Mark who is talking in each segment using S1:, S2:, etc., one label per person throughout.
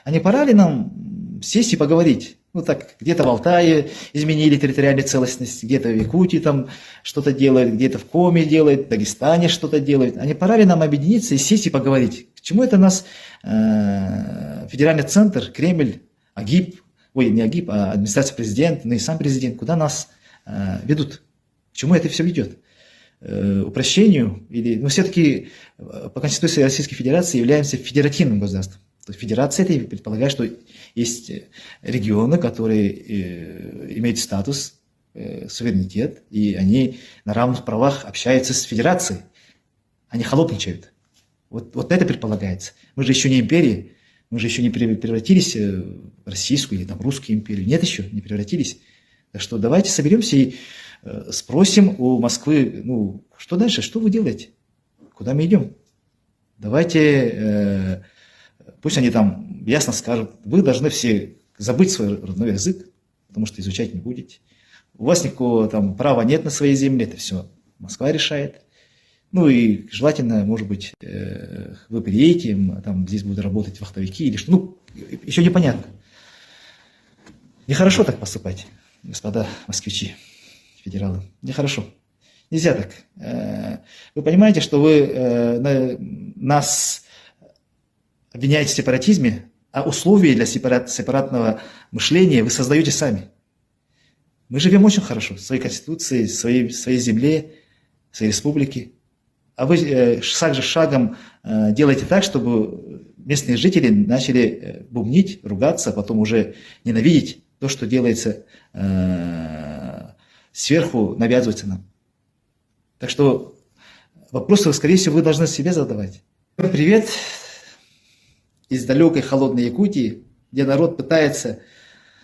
S1: А не пора ли нам сесть и поговорить? Ну так, где-то в Алтае изменили территориальную целостность, где-то в Якутии там что-то делают, где-то в Коми делают, в Дагестане что-то делают. А не пора ли нам объединиться и сесть и поговорить? К чему это нас федеральный центр, Кремль, АГИП, ой, не АГИП, а администрация президента, ну и сам президент, куда нас ведут? К чему это все ведет? Упрощению? Или, ну, все-таки по Конституции Российской Федерации являемся федеративным государством. То есть федерация это предполагает, что есть регионы, которые имеют статус, суверенитет, и они на равных правах общаются с федерацией. Они холопничают. Вот это предполагается. Мы же еще не империя, мы же еще не превратились в российскую или там русскую империю. Нет еще, не превратились. Так что давайте соберемся и спросим у Москвы, ну, что дальше, что вы делаете, куда мы идем. Давайте, пусть они там ясно скажут, вы должны все забыть свой родной язык, потому что изучать не будете. У вас никакого там права нет на своей земле, это все Москва решает. Ну и желательно, может быть, вы приедете, там здесь будут работать вахтовики или что, ну, еще непонятно. Нехорошо так поступать, господа москвичи, федералы. Нехорошо. Нельзя так. Вы понимаете, что вы нас обвиняете в сепаратизме, а условия для сепаратного мышления вы создаете сами. Мы живем очень хорошо в своей конституции, в своей земле, в своей республике. А вы шаг за шагом делаете так, чтобы местные жители начали бубнить, ругаться, а потом уже ненавидеть то, что делается сверху, навязывается нам. Так что вопросы, скорее всего, вы должны себе задавать. Привет из далекой холодной Якутии, где народ пытается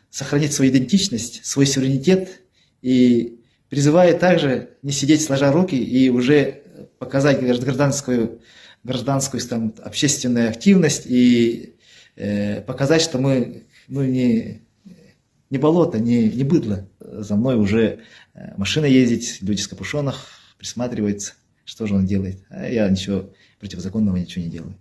S1: сохранить свою идентичность, свой суверенитет и призывает также не сидеть сложа руки и уже показать гражданскую там, общественную активность и показать, что мы не болото, не быдло. За мной уже машина ездит, люди с капюшонах присматриваются, что же он делает. А я ничего противозаконного ничего не делаю.